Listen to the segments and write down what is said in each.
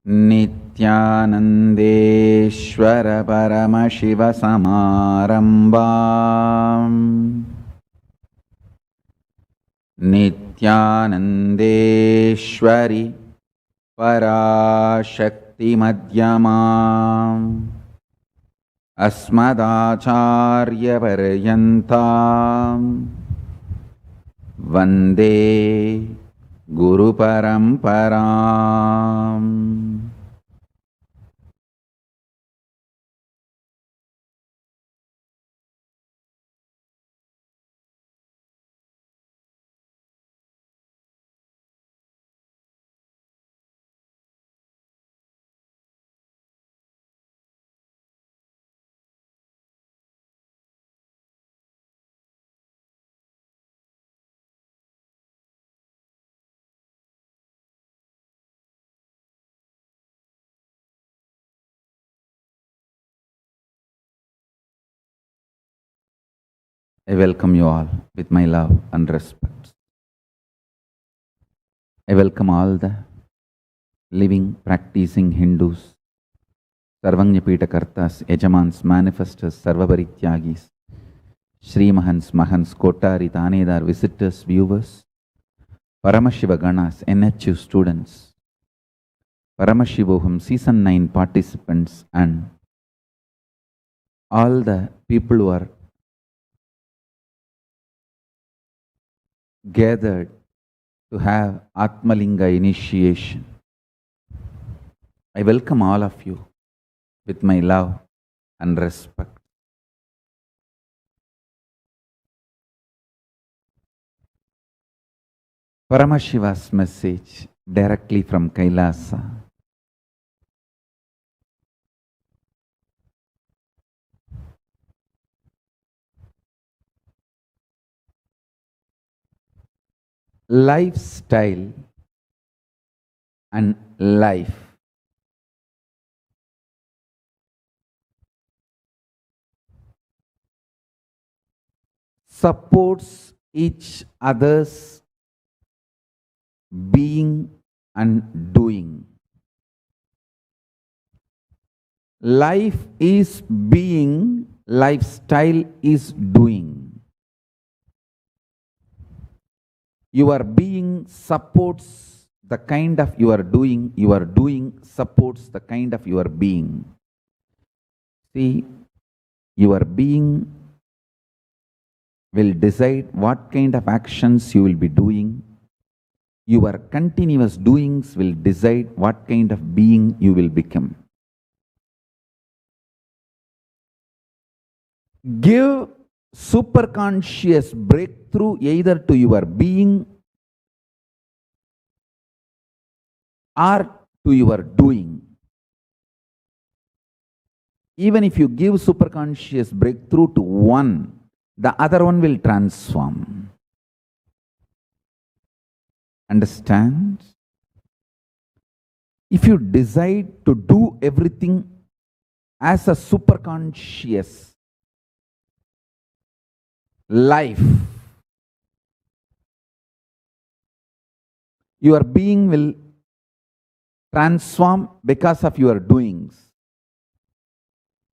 नित्यानन्देश्वर परमशिवसमारम्भाम् नित्यानन्देश्वरि पराशक्तिमध्यमाम् अस्मदाचार्यपर्यन्ताम् वन्दे गुरुपरम्पराम्. I welcome you all with my love and respect. I welcome all the living, practicing Hindus, Sarvanyapita Kartas, Yajamans, Manifestors, Sarvaparityagis, Shri Mahans, Mahans, Kotari, Tanedar, visitors, viewers, Paramashiva Ganas, NHU students, Paramashivoham Season 9 participants, and all the people who are gathered to have Atmalinga initiation. I welcome all of you with my love and respect. Paramashiva's message directly from Kailasa. Lifestyle and life supports each other's being and doing. Life is being, lifestyle is doing. Your being supports the kind of your doing supports the kind of your being. See, your being will decide what kind of actions you will be doing. Your continuous doings will decide what kind of being you will become. Give superconscious breakthrough either to your being or to your doing. Even if you give superconscious breakthrough to one, the other one will transform. Understand? If you decide to do everything as a superconscious life, your being will transform because of your doings.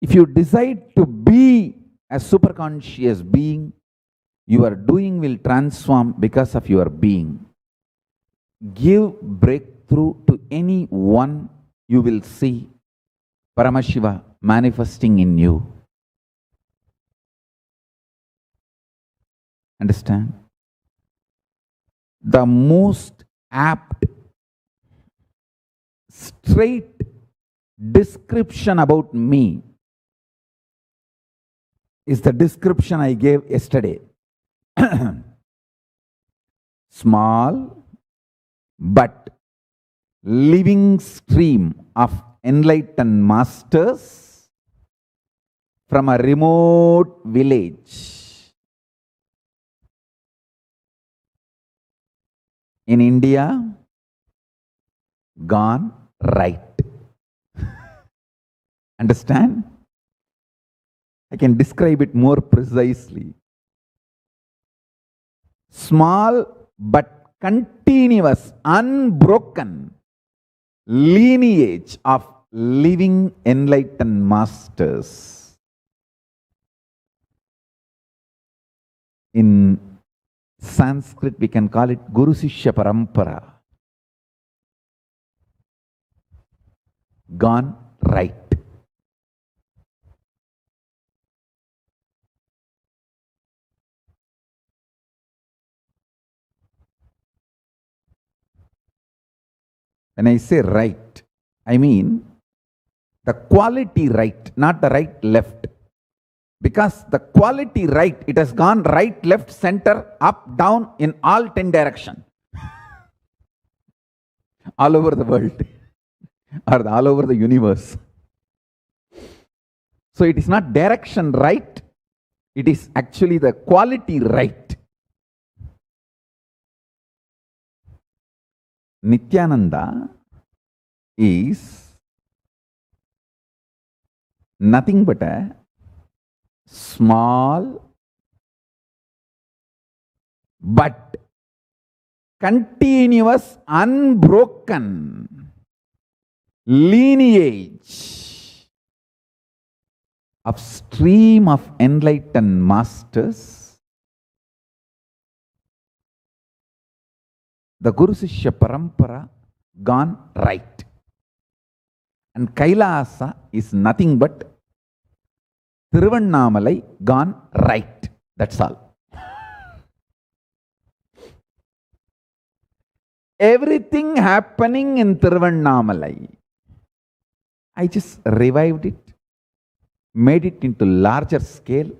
If you decide to be a superconscious being, your doing will transform because of your being. Give breakthrough to anyone, you will see Paramashiva manifesting in you. Understand? The most apt, straight description about me is the description I gave yesterday. Small but living stream of enlightened masters from a remote village in India, gone right. Understand? I can describe it more precisely. Small but continuous, unbroken lineage of living enlightened masters. In Sanskrit, we can call it Guru Sishya Parampara. Gone right. When I say right, I mean the quality right, not the right left. Because the quality right, it has gone right, left, center, up, down in all 10 directions. All over the world. Or all over the universe. So it is not direction right, it is actually the quality right. Nityananda is nothing but a small but continuous, unbroken lineage of stream of enlightened masters. The Guru Sishya Parampara gone right. And Kailasa is nothing but Tiruvannamalai gone right. That's all. Everything happening in Tiruvannamalai, I just revived it, made it into larger scale,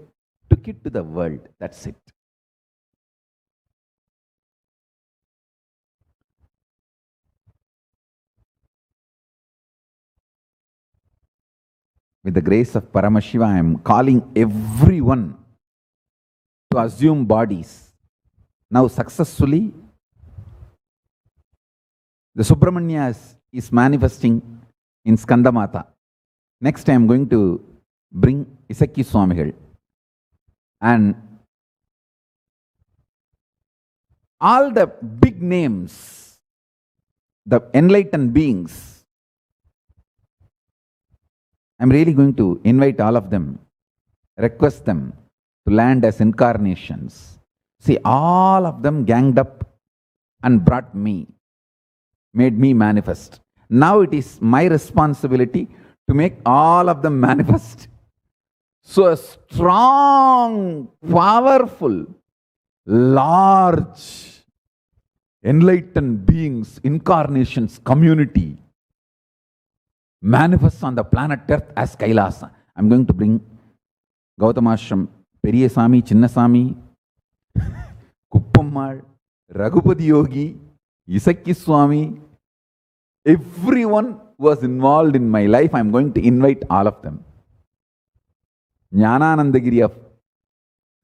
took it to the world. That's it. With the grace of Paramashiva, I am calling everyone to assume bodies. Now successfully, the Subramanya is manifesting in Skandamata. Next I am going to bring Isakki Swamigal. And all the big names, the enlightened beings, I'm really going to invite all of them, request them to land as incarnations. See, all of them ganged up and brought me, made me manifest. Now it is my responsibility to make all of them manifest. So a strong, powerful, large, enlightened beings, incarnations, community manifests on the planet Earth as Kailasa. I'm going to bring Gautamashram, Periyasami, Chinnasami, Kuppammal, Raghupati Yogi, Isakki Swami, everyone was involved in my life. I'm going to invite all of them. Jnananandagiri of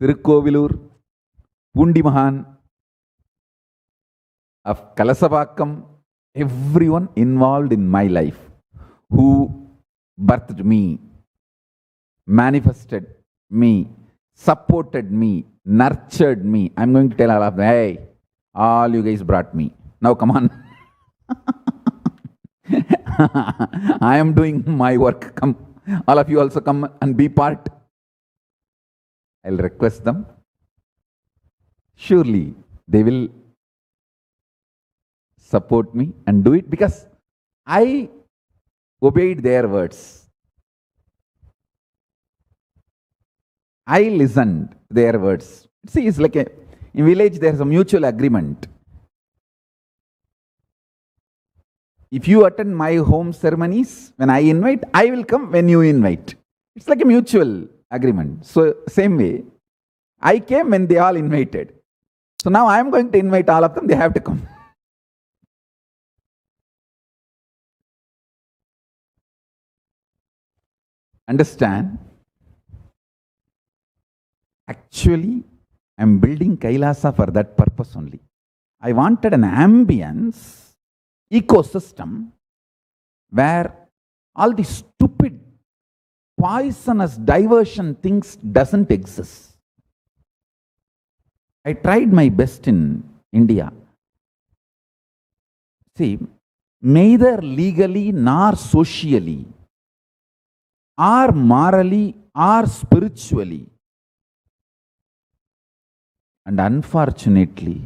Tirukkovilur, Pundi Mahan of Kalasavakkam, everyone involved in my life who birthed me, manifested me, supported me, nurtured me. I'm going to tell all of them, hey, all you guys brought me. Now come on. I am doing my work. Come, all of you also come and be part. I'll request them. Surely they will support me and do it because I obeyed their words. I listened their words. See, it's like in village there's a mutual agreement. If you attend my home ceremonies, when I invite, I will come when you invite. It's like a mutual agreement. So same way, I came when they all invited. So now I am going to invite all of them, they have to come. Understand? Actually, I am building Kailasa for that purpose only. I wanted an ambience, ecosystem, where all the stupid, poisonous diversion things doesn't exist. I tried my best in India. See, neither legally nor socially, or morally or spiritually. And unfortunately,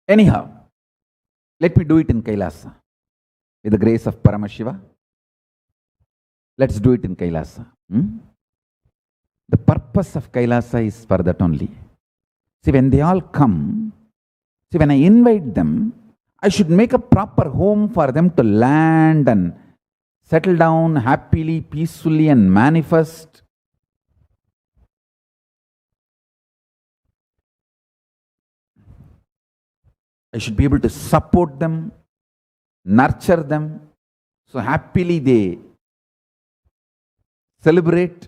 anyhow, let me do it in Kailasa. With the grace of Paramashiva, let's do it in Kailasa. The purpose of Kailasa is for that only. See, when they all come, when I invite them, I should make a proper home for them to land and settle down happily, peacefully, and manifest. I should be able to support them, nurture them, so happily they celebrate.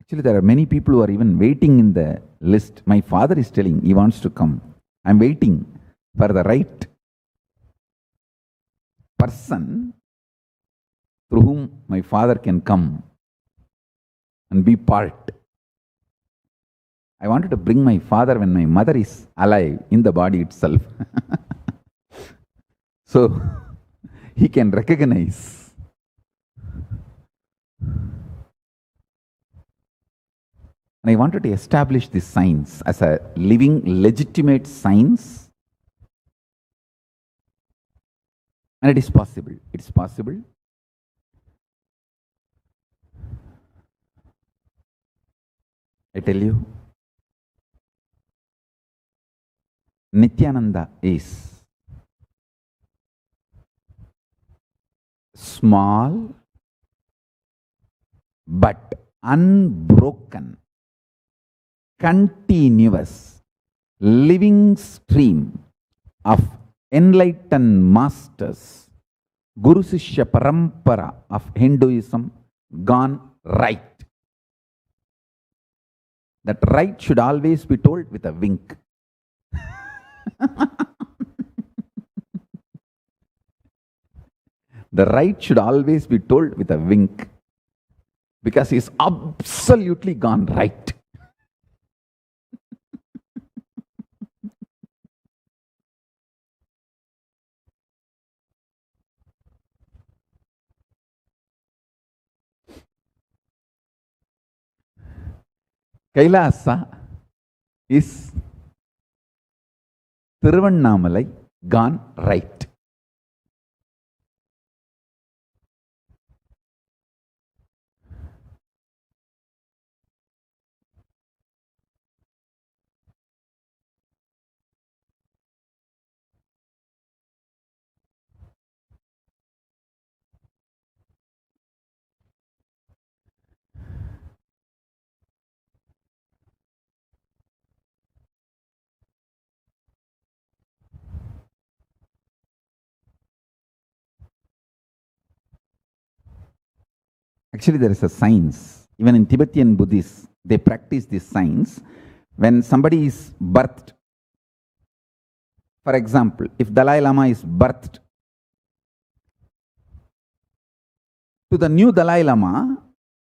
Actually, there are many people who are even waiting in the list. My father is telling he wants to come. I'm waiting for the right person through whom my father can come and be part. I wanted to bring my father when my mother is alive in the body itself. So he can recognize. And I wanted to establish this science as a living, legitimate science. And it is possible. It is possible. I tell you, Nityananda is small but unbroken, continuous, living stream of enlightened masters, Guru Sishya Parampara of Hinduism gone right. That right should always be told with a wink. The right should always be told with a wink, because he is absolutely gone right. Kailasa is Thiruvannamalai gone right. Actually, there is a science. Even in Tibetan Buddhists, they practice this science. When somebody is birthed, for example, if Dalai Lama is birthed, to the new Dalai Lama,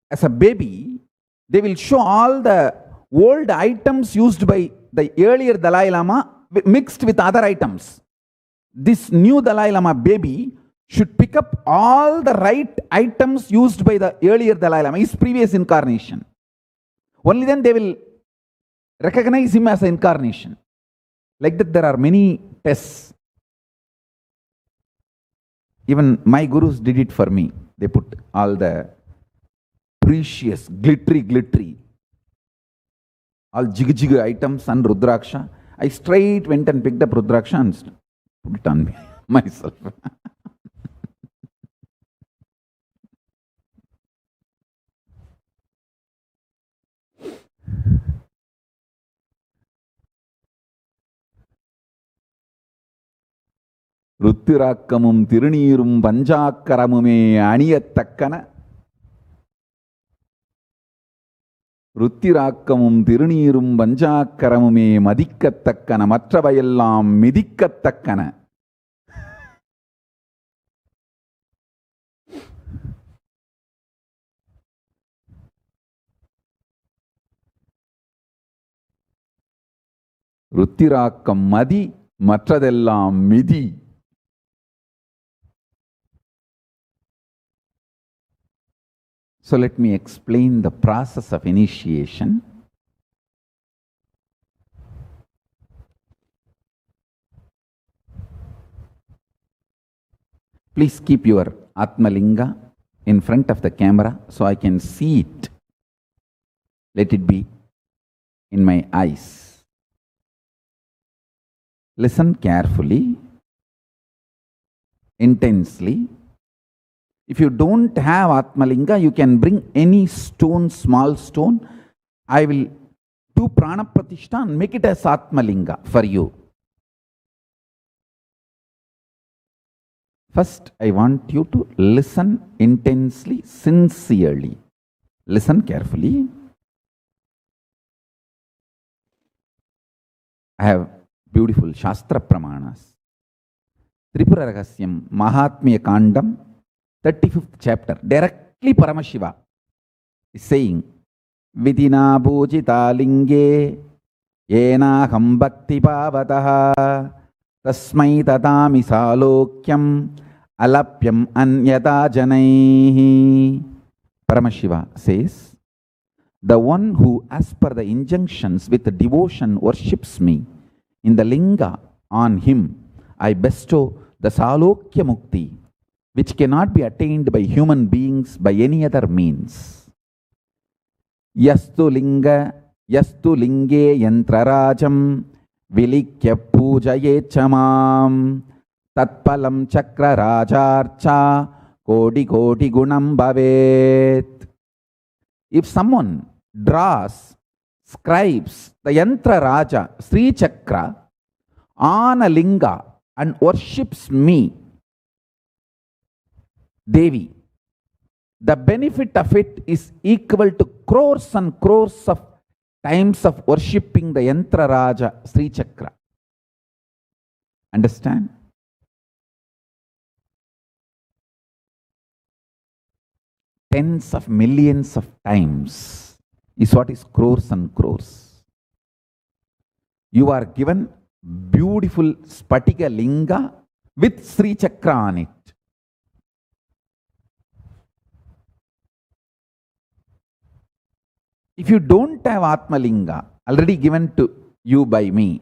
as a baby, they will show all the old items used by the earlier Dalai Lama mixed with other items. This new Dalai Lama baby should pick up all the right items used by the earlier Dalai Lama, his previous incarnation. Only then they will recognize him as an incarnation. Like that, there are many tests. Even my gurus did it for me. They put all the precious, glittery, all jig items and Rudraksha. I straight went and picked up Rudraksha and put it on me, myself. ருத்திராக்கமும் திருநீரும் பஞ்சாக்கரமுமே அணியத்தக்கன ருத்திராக்கமும் திருநீரும் பஞ்சாக்கரமுமே மதிக்கத்தக்கன, மற்றவையெல்லாம் மிதிக்கத்தக்கன. ருத்திராக்கம் மதி, மற்றதெல்லாம் மிதி. So let me explain the process of initiation. Please keep your Atmalinga in front of the camera so I can see it. Let it be in my eyes. Listen carefully, intensely. If you don't have Atmalinga, you can bring any stone, small stone. I will do Prana Pratishtha and make it as Atmalinga for you. First, I want you to listen intensely, sincerely. Listen carefully. I have beautiful Shastra Pramanas. Tripura Rahasyam, Mahatmya Kandam, 35th chapter, directly Paramashiva is saying, Vidina Bhujita Linge Yena Ham Bhakti Bhavataha Tasmai Tatami Salokyam Alapyam Anyata Janaihi. Paramashiva says, the one who as per the injunctions with devotion worships me, in the linga on him I bestow the Salokya Mukti, which cannot be attained by human beings by any other means. Yastu linge yantrarajam vilikya pujaye chamam tatpalam chakra rajarcha kodi kodi gunam bhavet. If someone draws, scribes the yantra raja, Sri Chakra on a linga and worships me, Devi, the benefit of it is equal to crores and crores of times of worshipping the Yantra Raja Sri Chakra. Understand? Tens of millions of times is what is crores and crores. You are given beautiful Spatika Linga with Sri Chakra on it. If you don't have Atmalinga already given to you by me,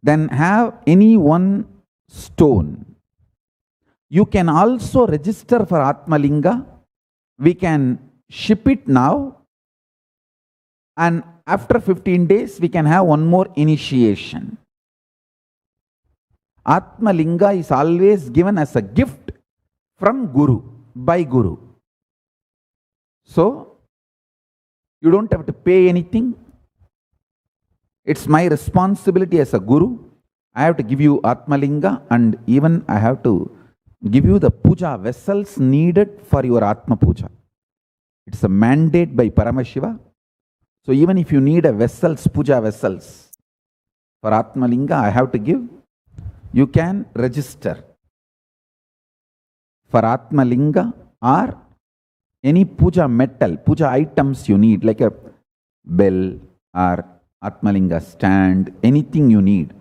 then have any one stone. You can also register for Atmalinga. We can ship it now, and after 15 days we can have one more initiation. Atmalinga is always given as a gift from Guru, by Guru. So, you don't have to pay anything. It's my responsibility as a Guru. I have to give you Atmalinga, and even I have to give you the puja vessels needed for your Atma puja. It's a mandate by Paramashiva. So even if you need a vessels, puja vessels for Atmalinga, I have to give. You can register for Atmalinga or any puja metal, puja items you need, like a bell or Atmalinga stand, anything you need.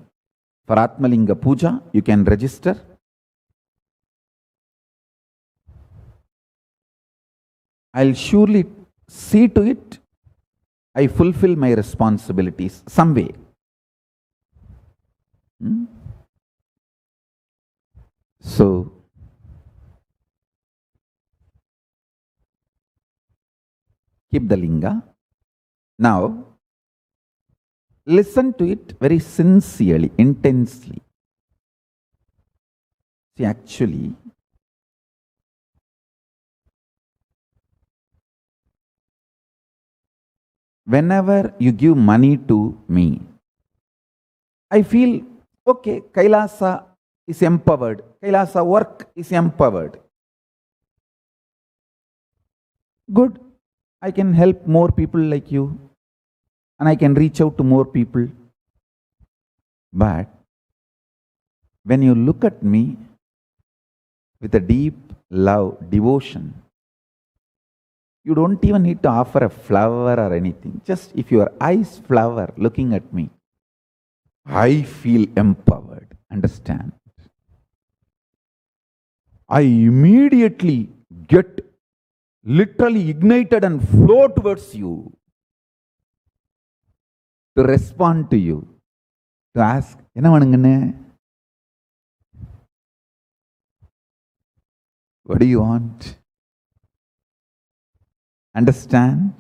For Atmalinga puja, you can register. I'll surely see to it I fulfill my responsibilities some way. So, keep the linga. Now, listen to it very sincerely, intensely. See, actually, whenever you give money to me, I feel, okay, Kailasa is empowered. Kailasa work is empowered. Good. I can help more people like you, and I can reach out to more people. But when you look at me with a deep love, devotion, you don't even need to offer a flower or anything. Just if your eyes flower looking at me, I feel empowered. Understand? I immediately get literally ignited and flow towards you to respond to you, to ask, என்ன வேணுங்கண்ணே? What do you want? Understand?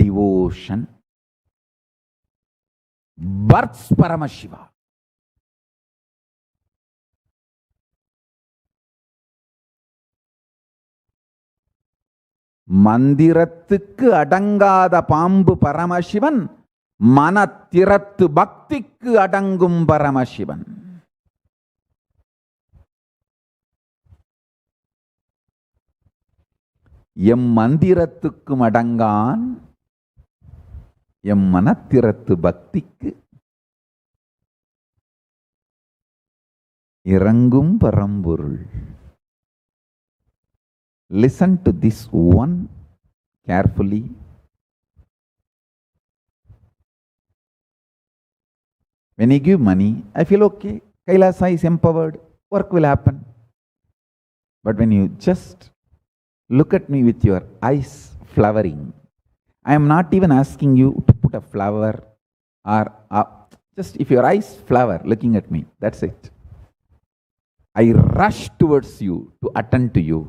Devotion births Paramashiva. மந்திரத்துக்கு அடங்காத பாம்பு பரமசிவன், மனத்திறத்து பக்திக்கு அடங்கும் Paramasivan. M மந்திரத்துக்கும் அடங்கான், M மனத்திறத்து பக்திக்கு இறங்கும் பரம்பொருள். Listen to this one carefully. When you give money, I feel okay. Kailasa is empowered. Work will happen. But when you just look at me with your eyes flowering, I am not even asking you to put a flower or just if your eyes flower looking at me, that's it. I rush towards you to attend to you,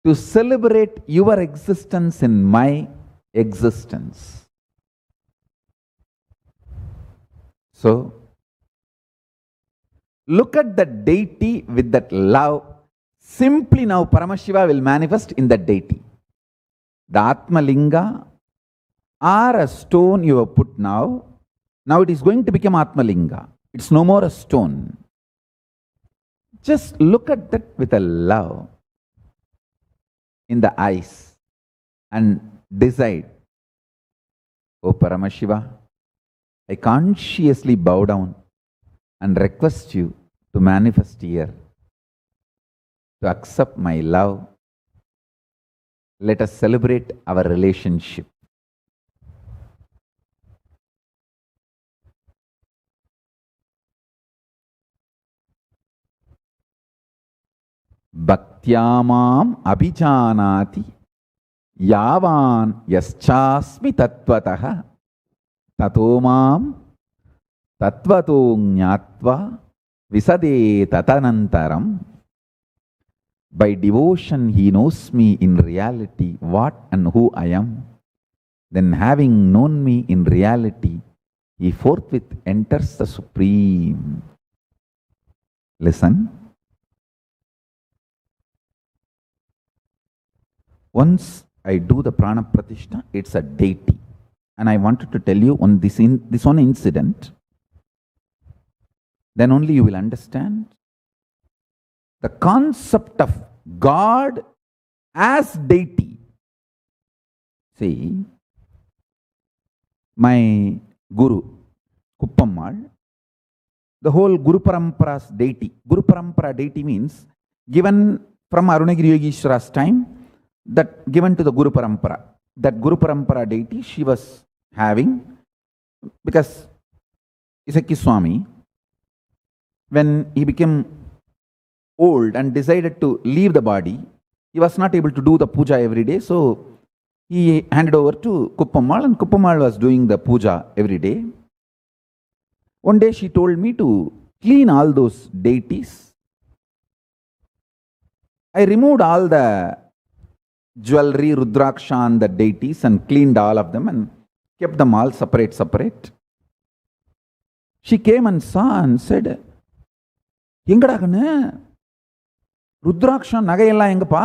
to celebrate your existence in my existence. So, look at the deity with that love. Simply now Paramashiva will manifest in that deity. The Atma Linga or a stone you have put now it is going to become Atma Linga. It's no more a stone. Just look at that with a love in the eyes and decide, oh Paramashiva, I consciously bow down and request you to manifest here, to accept my love. Let us celebrate our relationship. Bhaktyamam abhijanati yavan yaschasmi tattvataha tatomam tattvato jnatva visade tatanantaram. By devotion he knows me in reality what and who I am. Then having known me in reality, he forthwith enters the Supreme. Listen. Once I do the Prana Pratishta, it's a deity. And I wanted to tell you on this one incident. Then only you will understand the concept of God as deity. See, my Guru, Kuppammal, the whole Guru Parampara's deity. Guru Parampara deity means given from Arunagiri Yogeshwara's time, that given to the Guru Parampara. That Guru Parampara deity she was having, because Isaki Swami, when he became old and decided to leave the body, he was not able to do the puja every day, so he handed over to Kuppammal, and Kuppammal was doing the puja every day. One day she told me to clean all those deities. I removed all the jewelry, Rudraksha and the deities and cleaned all of them and kept them all separate. She came and saw and said, எங்கடா கண்ணு ருத்ராட்சம் நகையெல்லாம் எங்கப்பா?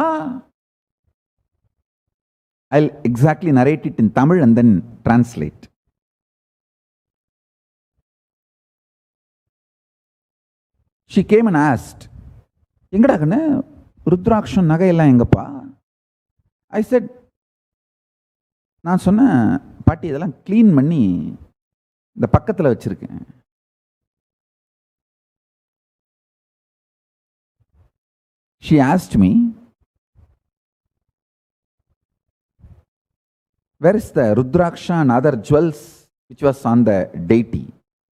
I'll exactly narrate it in Tamil and then translate. She came and asked, எங்கடா கண்ணு ருத்ராட்சம் நகையெல்லாம் எங்கப்பா? I said, நான் சொன்னேன், பாட்டி இதெல்லாம் க்ளீன் பண்ணி இந்த பக்கத்தில் வச்சிருக்கேன். She asked me, where is the Rudraksha and other jewels which was on the deity?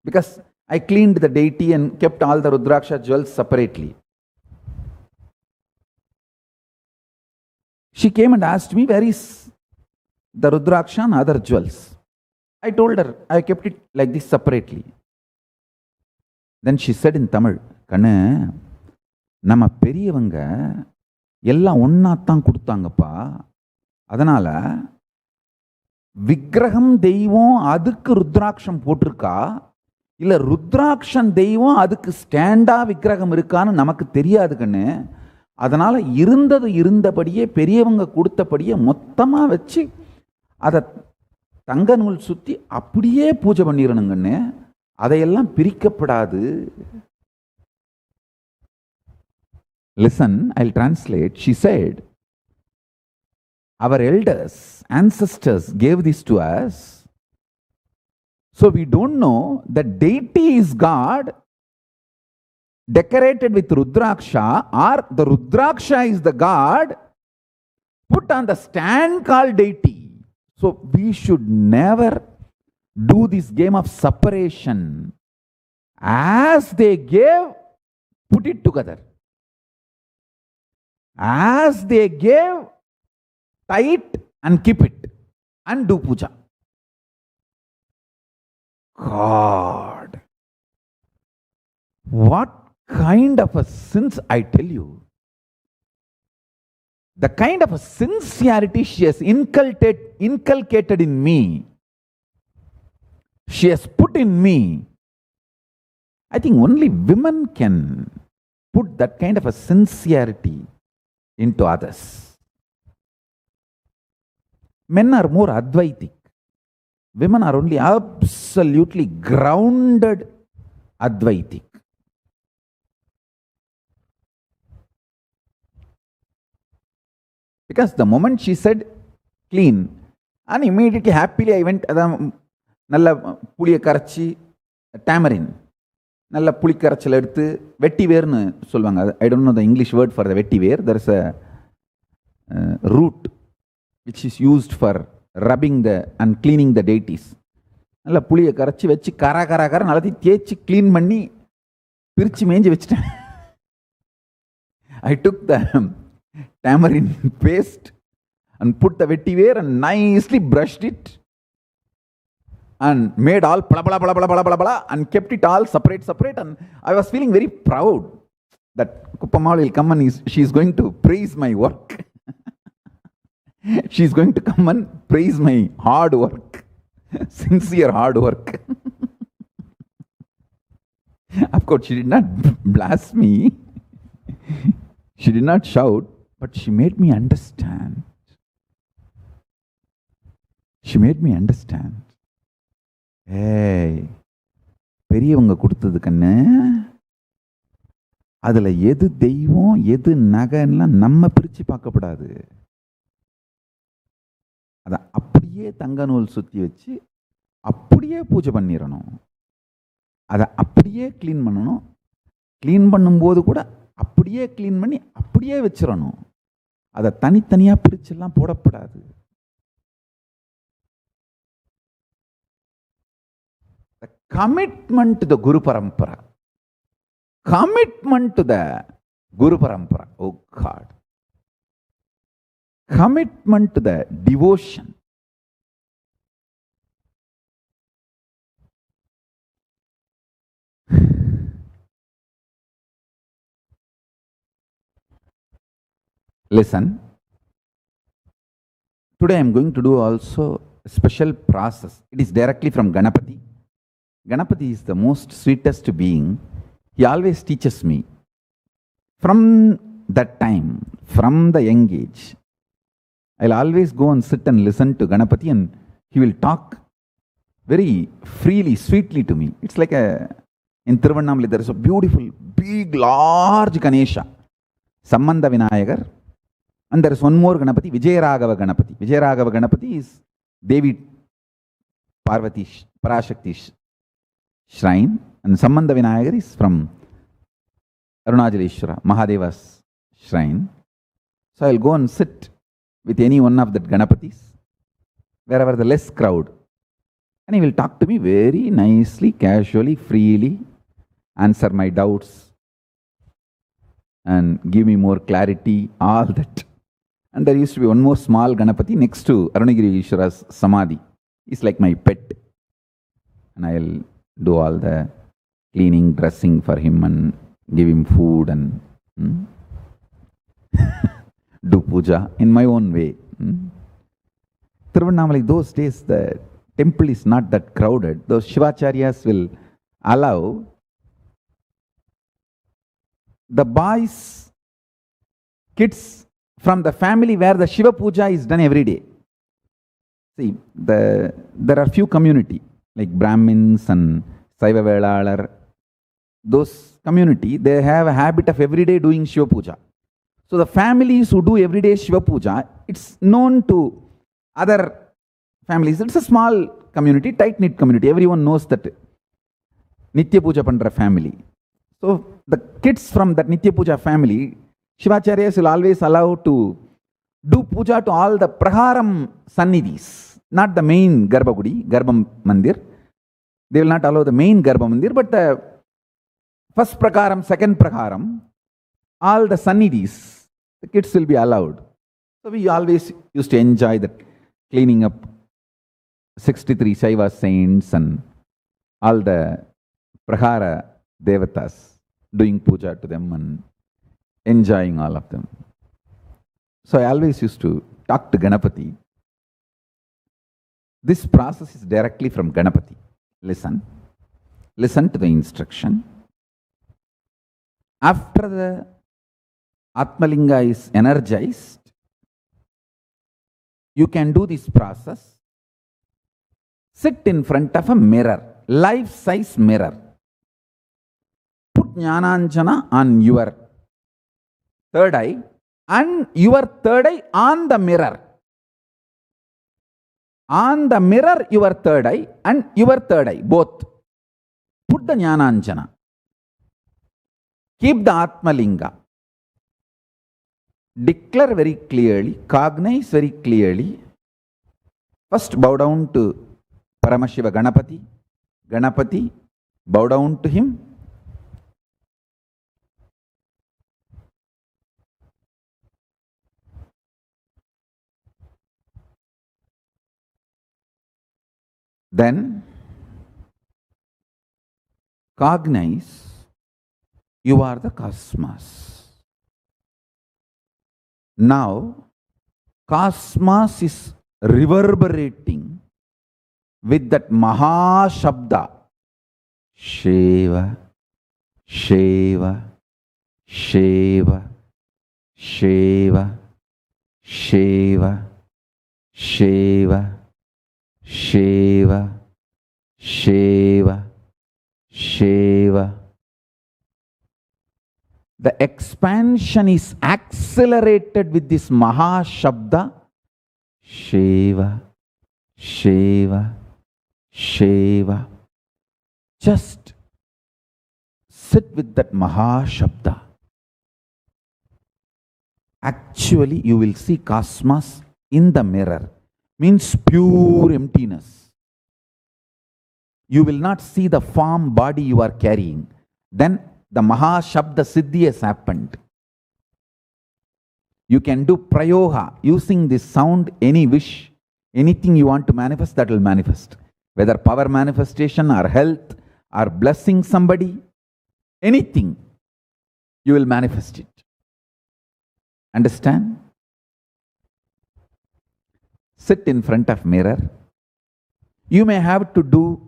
Because I cleaned the deity and kept all the Rudraksha jewels separately. She came and asked me, where is the Rudraksha and other jewels? I told her, I kept it like this separately. Then she said in Tamil, கண்ணு நம்ம பெரியவங்க எல்லாம் ஒன்னாத்தான் கொடுத்தாங்கப்பா, அதனால விக்கிரகம் தெய்வம் அதுக்கு ருத்ராட்சம் போட்டிருக்கா, இல்ல ருத்ராட்சம் தெய்வம் அதுக்கு ஸ்டாண்டா விக்கிரகம் இருக்கான்னு நமக்கு தெரியாது கண்ணு. அதனால இருந்தது இருந்தபடியே பெரியவங்க கொடுத்தபடியே மொத்தமா வச்சு அதை தங்க நூல் சுத்தி அப்படியே பூஜை பண்ணிடணுங்கன்னு. அதையெல்லாம் பிரிக்கப்படாது. Listen, I'll translate. She said, our elders, ancestors gave this to us. So we don't know that deity is God decorated with Rudraksha, or the Rudraksha is the God put on the stand called deity. So we should never do this game of separation. As they gave, put it together. As they gave, tie it and keep it and do puja. God, what kind of a sins, I tell you. The kind of a sincerity she has inculcated in me, she has put in me. I think only women can put that kind of a sincerity into others. Men are more Advaitic. Women are only absolutely grounded Advaitic. Because the moment she said clean, and immediately happily I went, நல்ல புளியை கரைச்சி tamarin நல்ல புளி கரைச்சல் எடுத்து வெட்டி வேர்னு சொல்லுவாங்க. I don't know the English word for the vetti ver. There is a root which is used for rubbing the and cleaning the dates. நல்லா புளியை கரைச்சி வச்சு கர எல்லாத்தையும் தேய்ச்சி க்ளீன் பண்ணி பிரித்து மேய்ஞ்சி வச்சுட்டேன். ஐ டுக் த tamarind paste and put the vetiver and nicely brushed it and made all blah blah blah blah blah blah and kept it all separate, and I was feeling very proud that Kuppammal will come and she is going to praise my work. She is going to come and praise my hard work, sincere hard work. Of course she did not blast me, she did not shout, but she made me understand. She made me understand. Hey, பெரியவங்க கொடுத்தது கண்ணு, அதுல எது தெய்வம் எது நகைலாம் நம்ம பிரிச்சு பார்க்கப்படாது. அதை அப்படியே தங்க நூல் சுத்தி வச்சு அப்படியே பூஜை பண்ணிடணும். அதை அப்படியே கிளீன் பண்ணணும். கிளீன் பண்ணும்போது கூட அப்படியே கிளீன் பண்ணி அப்படியே வச்சிடணும். அதை தனித்தனியா பிரிச்செல்லாம் போடப்படாது. The commitment to the Guru Parampara. Commitment to the Guru Parampara. Oh God. Commitment to the devotion. Listen, today I am going to do also a special process. It is directly from Ganapati. Ganapati is the most sweetest being. He always teaches me. From that time, from the young age, I'll always go and sit and listen to Ganapati, and he will talk very freely, sweetly to me. It's like In Tiruvannamalai, there is a beautiful, big, large Ganesha, Sambandha Vinayagar. And there is one more Ganapati, Vijayaraghava Ganapati. Vijayaraghava Ganapati is Devi Parvati Parashakti shrine. And Sambandha Vinayagar is from Arunachaleshwara, Mahadeva's shrine. So I'll go and sit with any one of the Ganapatis, wherever the less crowd. And he will talk to me very nicely, casually, freely, answer my doubts, and give me more clarity, all that. And there used to be one more small Ganapati next to Arunagiri Ishwara's Samadhi. He's like my pet. And I'll do all the cleaning, dressing for him and give him food and do puja in my own way. Tiruvannamalai, those days the temple is not that crowded. Those Shivacharyas will allow the boys, kids from the family where the Shiva Puja is done every day. See, there are few community like Brahmins and Saiva Velalar. Those community, they have a habit of every day doing Shiva Puja. So the families who do everyday Shiva Puja, it's known to other families. It's a small community, tight-knit community. Everyone knows that Nitya Puja Pandra family. So the kids from that Nitya Puja family, Shivacharyas will always allow to do puja to all the praharam sannidhis, not the main Garbhagudi, Garbha Mandir. They will not allow the main Garbha Mandir, but the first prakaram, second prakaram, all the sannidhis, the kids will be allowed. So we always used to enjoy that, cleaning up 63 Shaiva saints and all the prahara devatas, doing puja to them and enjoying all of them. So I always used to talk to Ganapati. This process is directly from Ganapati. Listen to the instruction. After the Atmalinga is energized, you can do this process. Sit in front of a mirror, life-size mirror. Put Jnananjana on your third eye and your third eye on the mirror. On the mirror, your third eye and your third eye, both. Put the Jnananjana. Keep the Atmalinga. Declare very clearly, cognize very clearly. First bow down to Paramashiva Ganapati. Ganapati, bow down to him. Then cognize you are the cosmos. Now, cosmos is reverberating with that Maha Shabda. Shiva, Shiva, Shiva, Shiva, Shiva, Shiva, Shiva, Shiva, Shiva. The expansion is accelerated with this Maha Shabda. Shiva, Shiva, Shiva. Just sit with that Maha Shabda. Actually, you will see cosmos in the mirror. Means pure emptiness. You will not see the form body you are carrying. Then the Maha Shabda Siddhi has happened. You can do prayoga using this sound, any wish, anything you want to manifest, that will manifest. Whether power manifestation or health or blessing somebody, anything, you will manifest it. Understand? Sit in front of mirror. You may have to do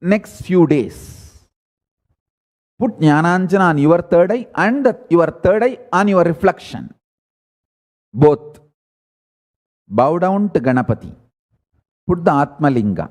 next few days. Put Jnananjana on your third eye and your third eye on your reflection. Both. Bow down to Ganapati. Put the Atmalinga.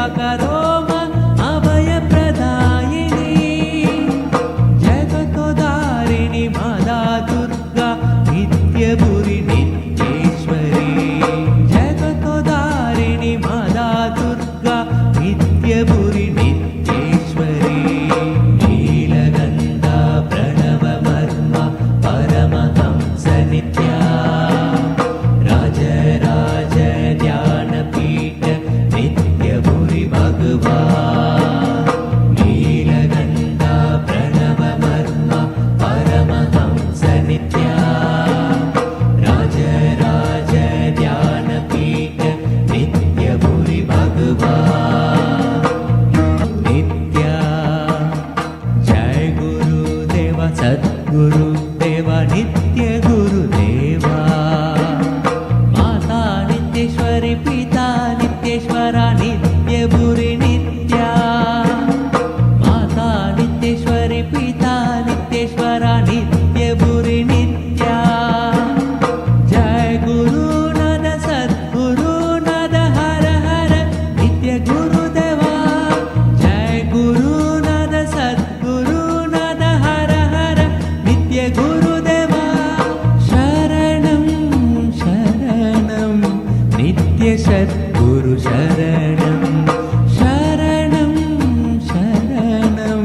सेवा करो माँ अभय प्रदायिनी जगतोदारिणी माता दुर्गा नित्यपुरी नित्येश्वरी जगतोदारिणी माता दुर्गा नित्यपुरी नित्येश्वरी नीलगंधा प्रणव मर्म परमहंस नित्या राज ध्यानपीठ नित्यपुरी भगवान् नीलगंधा प्रणव मर्म परमहंस नित्या राज ध्यानपीठ नित्यपुरी भगवान् नित्या जय गुरुदेवा सद्गुरुदेवा नित्य गुरुदेवा माता नित्येश्वरी पिता नित्येश्वरा नित्यपुरी नित्या माता नित्येश्वरी पिता नित्येश्वरा नित्यपुरी नित्या जय गुरुनाथ सद्गुरुनाथ हर हर नित्य गुरुदेवा जय गुरुनाथ सद्गुरुनाथ हर हर नित्य गुरुदेवा शरणं शरणं नित्य सद्गुरु शरणं शरणं शरणं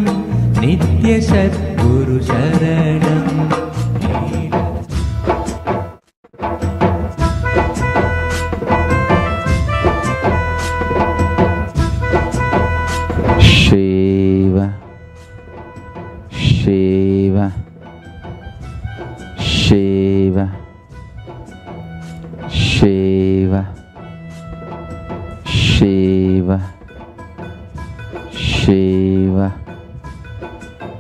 नित्य सद्गुरु शरणं Shiva, Shiva, Shiva, Shiva, Shiva, Shiva,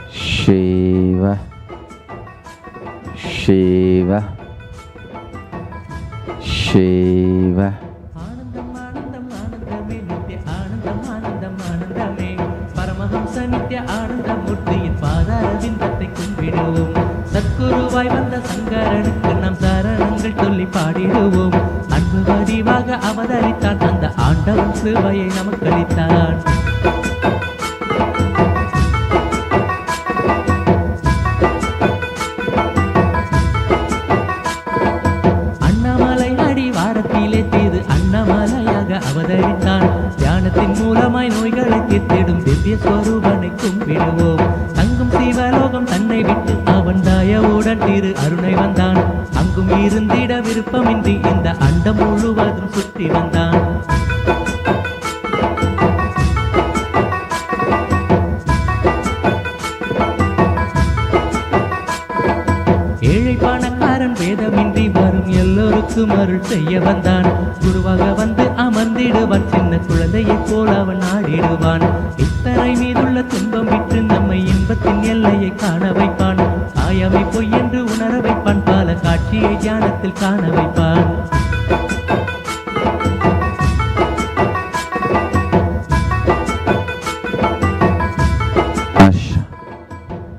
Shiva, Shiva, Shiva. आनंदम आनंदम आनंदमे नित्य आनंदम आनंदम आनंदमे परमहंस नित्य आनंद मूर्तिயின் பாதாரவிந்தத்தை கும்பிடுவோம் சத்குருவாய் வந்த சங்கரனுக்கு நாம் சரணங்கள் சொல்லி பாடிடுவோம் அன்பு வடிவாக அவதரித்தான் அந்த ஆண்டவன் கிருபையை நமக்கு அளித்தான் அண்ணாமலை அடிவாரத்திலே தீது அண்ணாமலையாக அவதரித்தான் தியானத்தின் மூலமாய் நோய்களை தீர்த்திடும் திவ்ய ஸ்வரூபனை கும்பிடுவோம் தங்கும் சிவலோகம் தன்னை விட்டு அவன் தயவுடன் திரு அருணை வந்தான் அங்கும் இருந்திட விருப்பமின்றி இந்த அண்டம் முழுவதும் சுற்றி வந்தான் ஏழை பணக்காரன் வேதமின்றி வரும் எல்லோருக்கும் அருள் செய்ய வந்தான் குருவாக வந்து அமர்ந்திடுவான் சின்ன குழந்தையைப் போல அவன் ஆடிடுவான் இத்தனை மீதுள்ள துன்பம் விட்டு நம்மை இன்பத்தின் எல்லையை காண வைப்பான் காயமை பொய் என்று உணர வைப்பான் பல காட்சியை தியானத்தில் காண வைப்பான் Asha,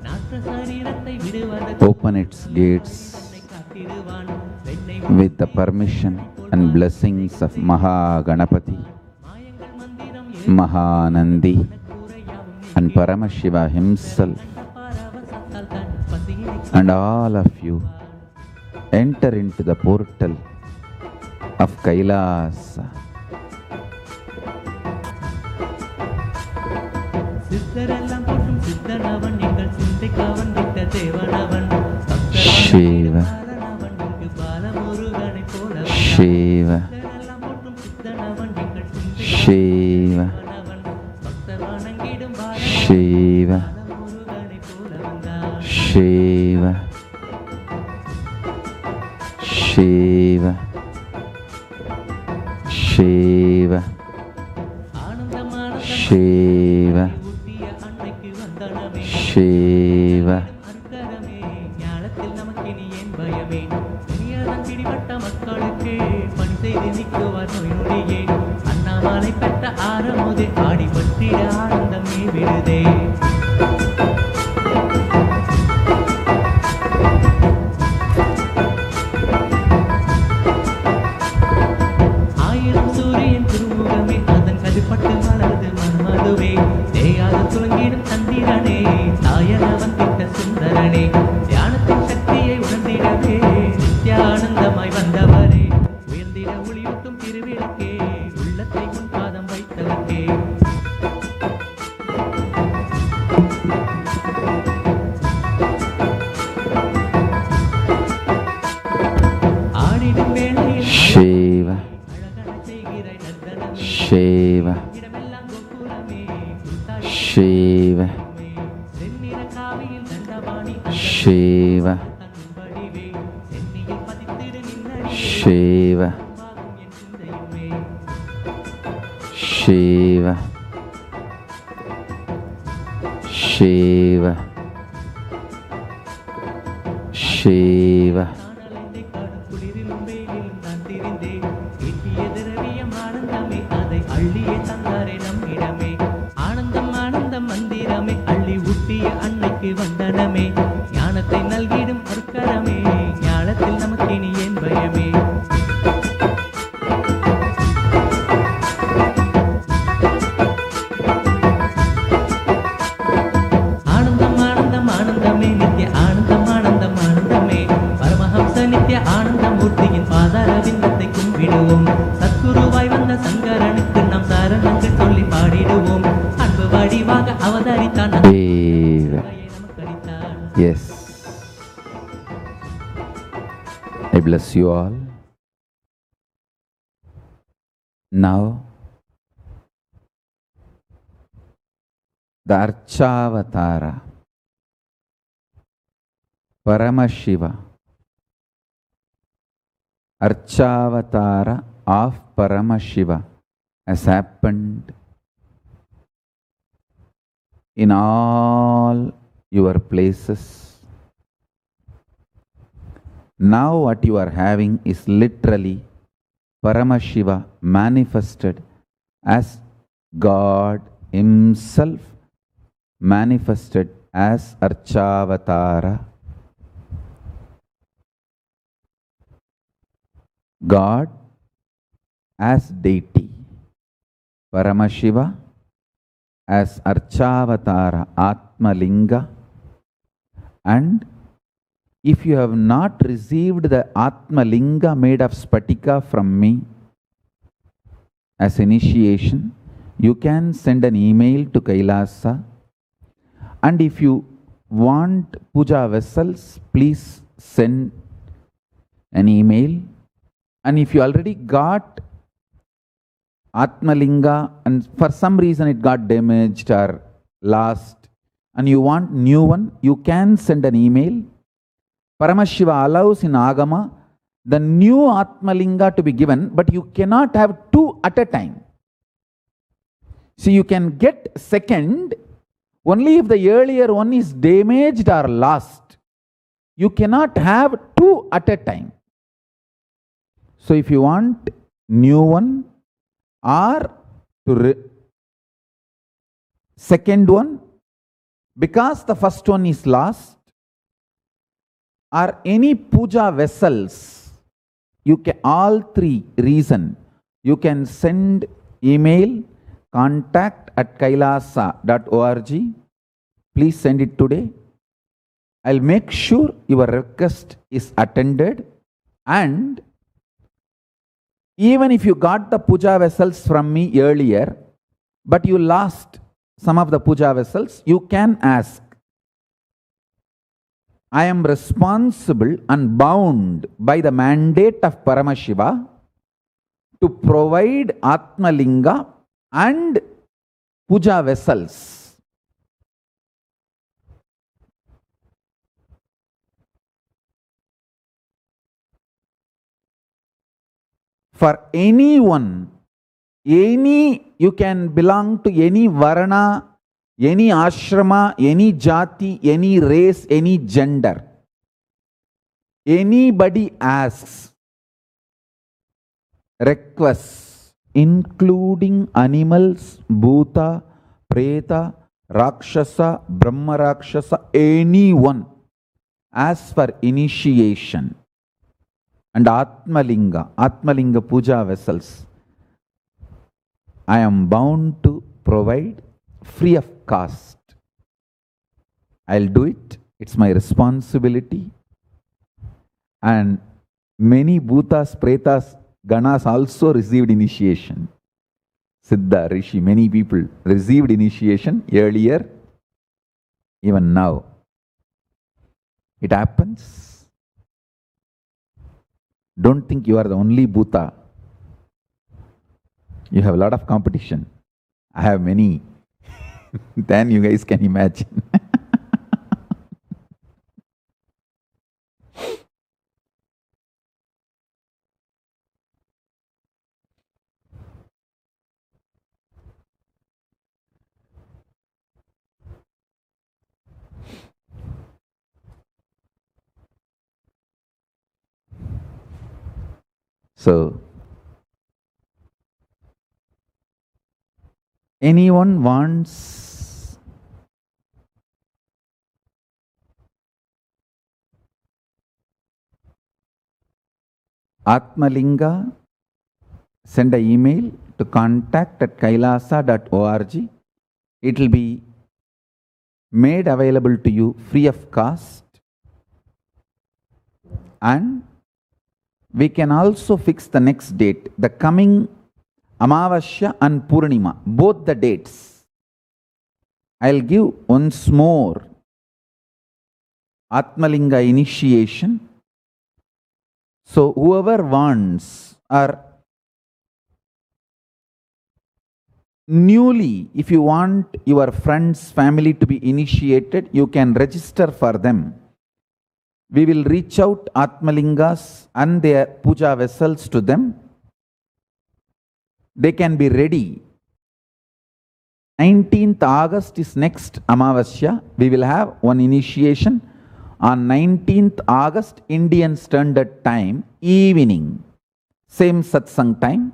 நாற்ற சரீரத்தை விடுவதற்கு open its gates காத்திடுவான் பெண்ணை with the permission and blessings of Mahaganapati, மாயங்கள் மந்திரம் Mahanandi, and Paramashiva himself, பரவசத்தால் than பசியினை and all of you enter into the portal of Kailasa. சித்தரெல்லாம் போற்றும் சித்தனவன் எங்கள் சிந்தைக்கவன் விட்ட தேவனவன் Shiva, பக்தரவன் இங்கு பாலமுருகனை போல Shiva, சித்தரெல்லாம் போற்றும் சித்தனவன் எங்கள் Shiva, சிந்தைக்கவன் பக்தர் வணங்கிடும் Shiva, பாலமுருகனை போல வந்தான் Shiva, Shiva, Shiva, ஆனந்தம் ஆனந்தம் Shiva, ஊட்டிய அன்னைக்கு வந்தனமே Shiva, அருக்கரமே ஞானத்தில் நமக்கினி ஏன் பயமே இனியதன் பிடிபட்ட மக்களுக்கு பணி செய்து நிற்குவார் நோய் நொடியே அண்ணாமலை பெற்ற ஆரமுதே ஆடி பற்றிட ஆனந்தமே விடுதே ஆயிரம் சூரியன் திருமுகமே அதன் கதிர்பட்டு மலர் Shiva, செந்நிற காவியில் தண்டபாணி Shiva, தங்கும்படிவே சென்னியில் பதித்திடு நின்னடி Shiva, பாகும் என் சிந்தையுமே Shiva, Shiva, Shiva. நாடலைந்தை காடும் குளிரிலும் வெயிலிலும் நான் திரிந்தேன் எட்டிய திரவியம் ஆனந்தமே அதை அள்ளியே தந்தாரே நம்மிடமே ஆனந்தம் ஆனந்தம் மந்திரமே அள்ளி ஊட்டிய அன்னைக்கு வந்தனமே ஞானத்தை நல்கிடும் பொற்கரமே ஞானத்தில் நமக்கினி ஏன் பயமே ஆனந்தம் ஆனந்தம் ஆனந்தமே நித்ய ஆனந்தம் ஆனந்தம் ஆனந்தமே பரமஹம்ச நித்ய ஆனந்தமூர்த்தியின் பாதார விந்தத்தை கும்பிடுவோம் சத்குருவாய் வந்த சங்கரனுக்கு நாம் சரணங்கள் சொல்லி பாடிடுவோம் அன்பு வடிவாக அவதரித்தான் Shiva. நமக்கு அளித்தான் Yes. I bless you all. Now, the Archavatara, Paramashiva, Archavatara of Paramashiva has happened in all your places. Now what you are having is literally Paramashiva manifested as God Himself manifested as Archavatara. God as deity, Paramashiva as Archavatara, Atmalinga. And if you have not received the Atmalinga made of Spatika from me as initiation, you can send an email to Kailasa. And if you want puja vessels, please send an email. And if you already got Atmalinga and for some reason it got damaged or lost and you want new one, you can send an email. Paramashiva allows in Agama the new Atmalinga to be given, but you cannot have two at a time. So you can get second only if the earlier one is damaged or lost. You cannot have two at a time. So if you want new one or second one, because the first one is lost, or any puja vessels, you can, all three reason, you can send email contact@kailasa.org. Please send it today. I'll make sure your request is attended, and even if you got the puja vessels from me earlier, but you lost some of the puja vessels, you can ask. I am responsible and bound by the mandate of Paramashiva to provide Atmalinga and puja vessels. For anyone, you can belong to any varna, any ashrama, any jati, any race, any gender. Anybody asks, requests, including animals, bhuta, preta, rakshasa, brahma rakshasa, anyone, asks for initiation and Atmalinga puja vessels. I am bound to provide free of cost. I'll do it. It's my responsibility. And many bhutas, pretas, ganas also received initiation. Siddha, Rishi, many people received initiation earlier, even now. It happens. Don't think you are the only bhuta. You have a lot of competition. I have many than you guys can imagine. So, anyone wants Atmalinga, send an email to contact@kailasa.org. It will be made available to you free of cost, and we can also fix the next date, the coming Amavasya and Purnima, both the dates. I'll give once more Atmalinga initiation. So whoever wants, or newly, if you want your friends, family to be initiated, you can register for them. We will reach out Atmalingas and their puja vessels to them. They can be ready. 19th August is next Amavasya. We will have one initiation on 19th August Indian Standard Time, evening, same satsang time.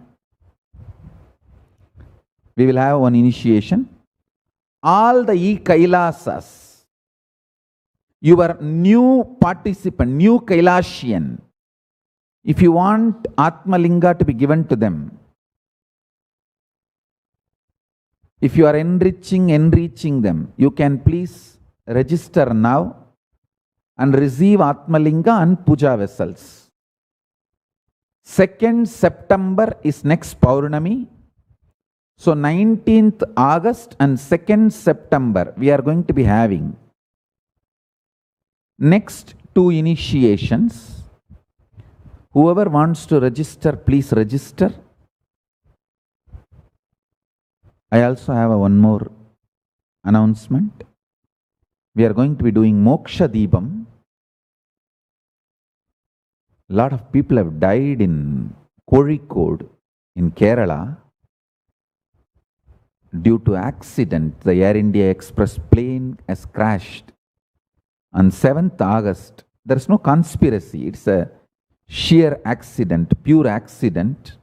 We will have one initiation. All the e-Kailasas, your new participant, new Kailasian, if you want Atmalinga to be given to them, if you are enriching them, you can please register now and receive Atmalinga and puja vessels. 2nd September is next Paurnami. So 19th August and 2nd September, we are going to be having next 2 initiations. Whoever wants to register, please register. I also have one more announcement. We are going to be doing Moksha Deepam. A lot of people have died in Kozhikode in Kerala due to accident. The Air India Express plane has crashed on 7th August. There is no conspiracy. It's a sheer accident, pure accident.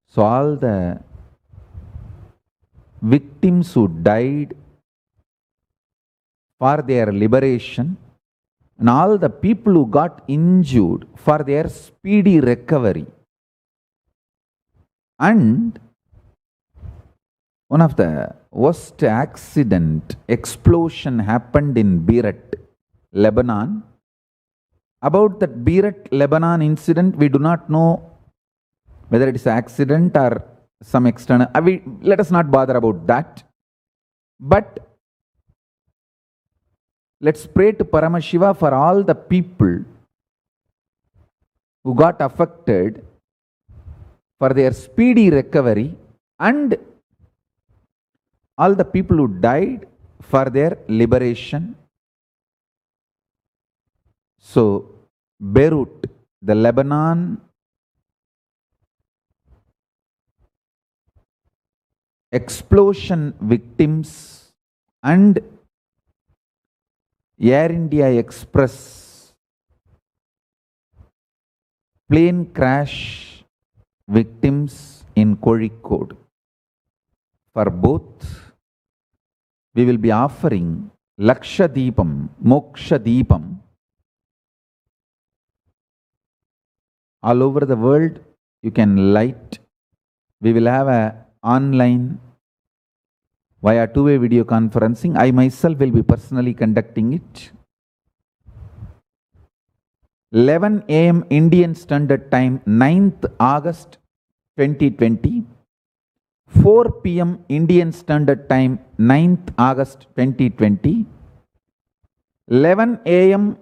So all the victims who died for their liberation and all the people who got injured for their speedy recovery. And one of the worst accident, explosion happened in Beirut, Lebanon. About that Beirut, Lebanon incident, we do not know whether it is an accident or some external. Let us not bother about that. But let's pray to Paramashiva for all the people who got affected, for their speedy recovery, and all the people who died for their liberation. So, Beirut, the Lebanon explosion victims and Air India Express plane crash victims in Kozhikode. For both, we will be offering Laksha Deepam, Moksha Deepam. All over the world, you can light. We will have a online via two-way video conferencing. I myself will be personally conducting it. 11 a.m. Indian Standard Time, 9th August 2020. 4 p.m. Indian Standard Time, 9th August 2020. 11 a.m.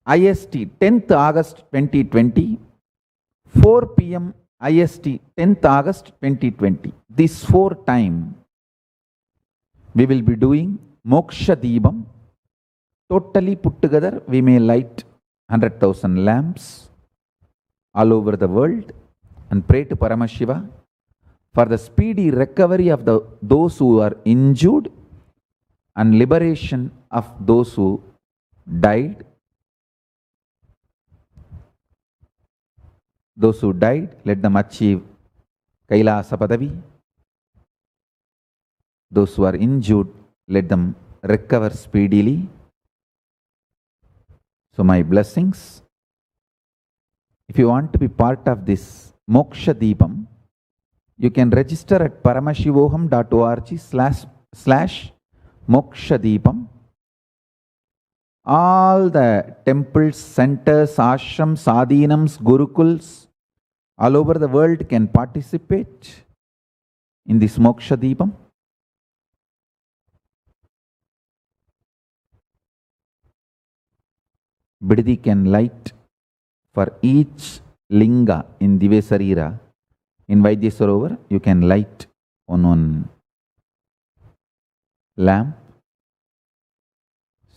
IST 10th August 2020, 4 p.m. IST 10th August 2020. This 4 time we will be doing Moksha Deepam. Totally put together, we may light 100,000 lamps all over the world and pray to Paramashiva for the speedy recovery of those who are injured and liberation of those who died. Those who died, let them achieve Kailasa Padavi. Those who are injured, let them recover speedily. So my blessings. If you want to be part of this Moksha Deepam, you can register at paramashivoham.org/Moksha Deepam. All the temples, centers, ashrams, sadhinams, gurukuls all over the world can participate in this Moksha Deepam. Bidadi can light for each linga in Divya Sarira. In Vaidya Sarovar, you can light one lamp.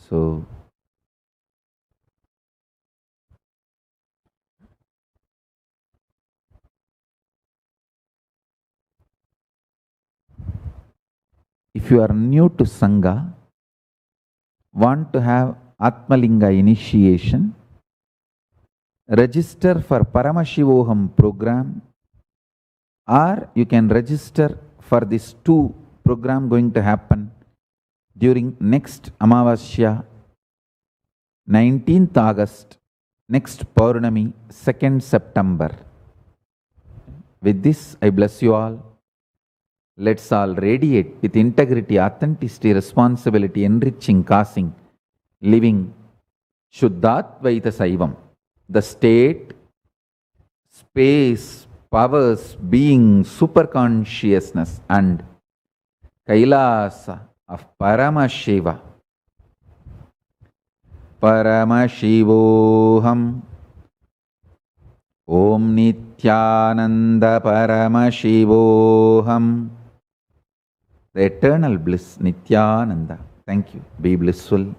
So, if you are new to Sangha, want to have Atmalinga initiation, register for Paramashivoham program, or you can register for this 2 program going to happen during next Amavasya, 19th August, next Paurnami, 2nd September. With this, I bless you all. Let's all radiate with integrity, authenticity, responsibility, enriching, causing, living Shuddhatvaita Saivam. The state, space, powers, being, superconsciousness and Kailasa of Paramashiva. Paramashivoham. Om Nityananda Paramashivoham. The eternal bliss, Nityananda. Thank you. Be blissful.